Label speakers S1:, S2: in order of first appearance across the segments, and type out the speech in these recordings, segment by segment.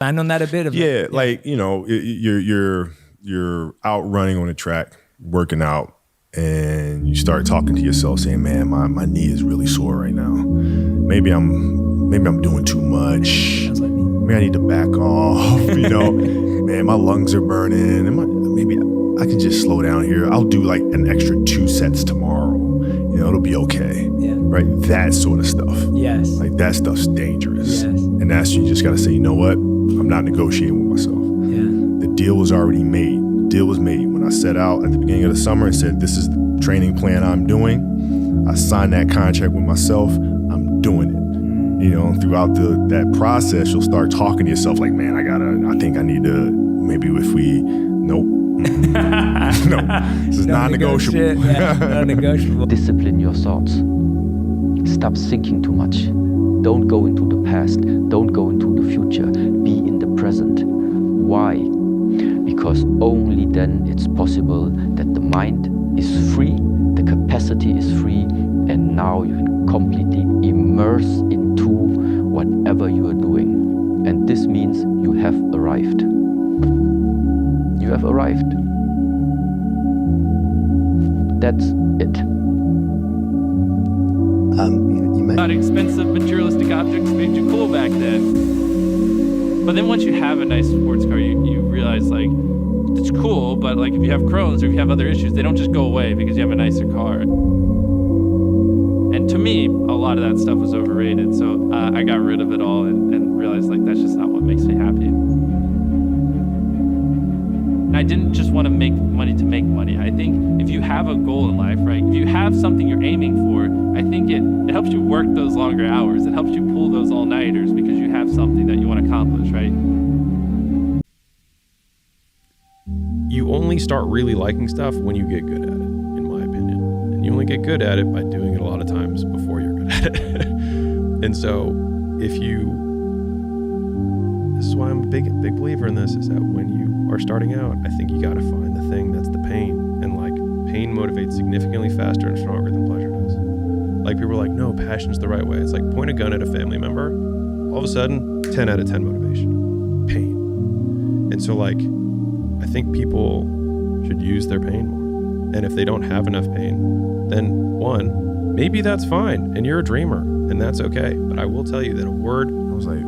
S1: expand on that a bit?
S2: Yeah, like, you know, you're out running on the track, working out, and you start talking to yourself saying, man, my knee is really sore right now. Maybe I'm doing too much.
S1: Sounds like me.
S2: Maybe I need to back off, you know. Man, my lungs are burning. Maybe I can just slow down here. I'll do like an extra 2 sets tomorrow. You know, it'll be okay.
S1: Yeah.
S2: Right? That sort of stuff.
S1: Yes.
S2: Like that stuff's dangerous.
S1: Yes.
S2: And that's, you just got to say, you know what? I'm not negotiating with myself.
S1: Yeah.
S2: The deal was already made. The deal was made when I set out at the beginning of the summer and said, this is the training plan I'm doing. I signed that contract with myself. I'm doing it. You know, throughout that process, you'll start talking to yourself like, man, I think I need to, maybe if we, nope. No, this is non-negotiable.
S1: Yeah, non-negotiable.
S3: Discipline your thoughts. Stop thinking too much. Don't go into the past. Don't go into the future. Be in the present. Why? Because only then it's possible that the mind is free, the capacity is free, and now you can completely immerse into whatever you are doing. And this means you have arrived. You have arrived. That's it.
S4: Not expensive materialistic objects made you cool back then. But then once you have a nice sports car, you realize like it's cool, but like if you have Crohn's or if you have other issues, they don't just go away because you have a nicer car. And to me, a lot of that stuff was overrated. So I got rid of it all and realized like that's just not what makes me happy. And I didn't just want to make money to make money. I think if you have a goal in life, right? If you have something you're aiming for, I think it helps you work those longer hours. It helps you pull those all-nighters because you have something that you want to accomplish, right?
S5: You only start really liking stuff when you get good at it, in my opinion. And you only get good at it by doing it a lot of times before you're good at it. And so this is why I'm a big believer in this, is that when you are starting out, I think you got to find the thing that's the pain. And like, pain motivates significantly faster and stronger than pleasure does. Like, people are like, no, passion's the right way. It's like, point a gun at a family member, all of a sudden, 10 out of 10 motivation. Pain. And so like, I think people should use their pain more. And if they don't have enough pain, then one, maybe that's fine, and you're a dreamer, and that's okay. But I will tell you that a word...
S2: I was like,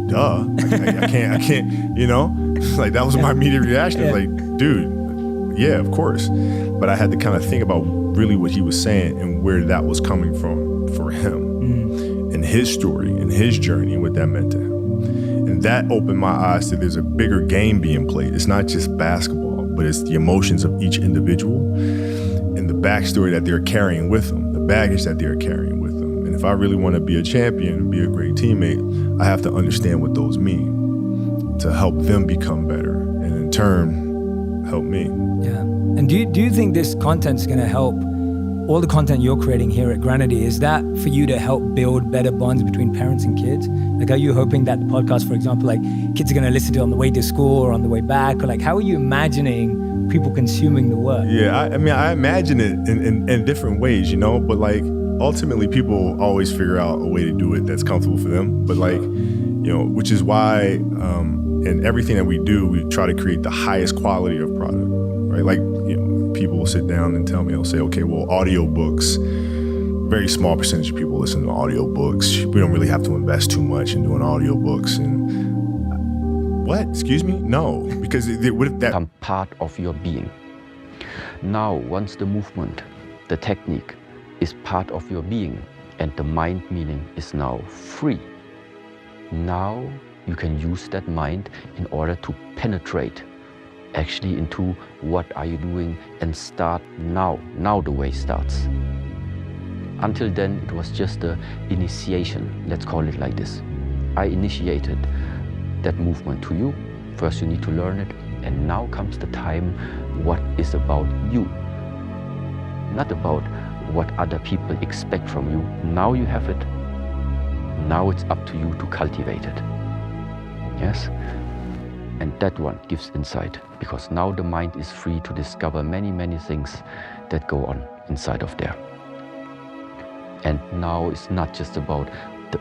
S2: duh. I can't, you know? Like, that was my immediate reaction. I was like, dude, yeah, of course. But I had to kind of think about really what he was saying and where that was coming from for him, and his story and his journey and what that meant to him. And that opened my eyes to there's a bigger game being played. It's not just basketball, but it's the emotions of each individual and the backstory that they're carrying with them, the baggage that they're carrying with them. And if I really want to be a champion and be a great teammate, I have to understand what those mean to help them become better and in turn help me.
S1: Yeah. And do you think this content's going to help? All the content you're creating here at Granity, is that for you to help build better bonds between parents and kids? Like, are you hoping that the podcast, for example, like kids are going to listen to it on the way to school or on the way back? Or like, how are you imagining people consuming the work?
S2: Yeah, I mean, I imagine it in different ways, you know, but like ultimately people always figure out a way to do it that's comfortable for them. But like, you know, which is why in everything that we do, we try to create the highest quality of product, right? Like, you know, people will sit down and tell me, they'll say, okay, well, audiobooks, very small percentage of people listen to audiobooks. We don't really have to invest too much in doing audiobooks. And what? Excuse me? No, because what if that
S3: become part of your being. Now, once the movement, the technique is part of your being and the mind meaning is now free, now you can use that mind in order to penetrate actually into what are you doing and start now. Now the way starts. Until then, it was just the initiation, let's call it like this. I initiated that movement to you. First you need to learn it, and now comes the time what is about you. Not about what other people expect from you. Now you have it. Now it's up to you to cultivate it. Yes? And that one gives insight, because now the mind is free to discover many, many things that go on inside of there. And now it's not just about the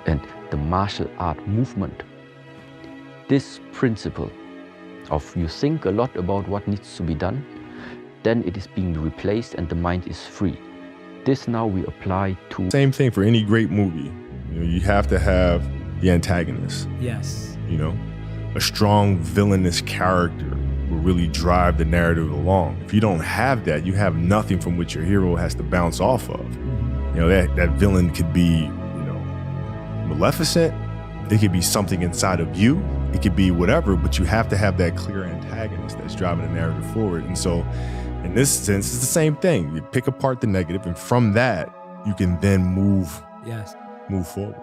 S3: the martial art movement. This principle of you think a lot about what needs to be done, then it is being replaced and the mind is free. This now we apply to...
S2: Same thing for any great movie. You know, you have to have the antagonist.
S1: Yes.
S2: You know, a strong villainous character will really drive the narrative along. If you don't have that, you have nothing from which your hero has to bounce off of. You know, that villain could be, you know, maleficent. It could be something inside of you. It could be whatever, but you have to have that clear antagonist that's driving the narrative forward. And so in this sense, it's the same thing. You pick apart the negative, and from that, you can then move
S1: Yes.
S2: forward.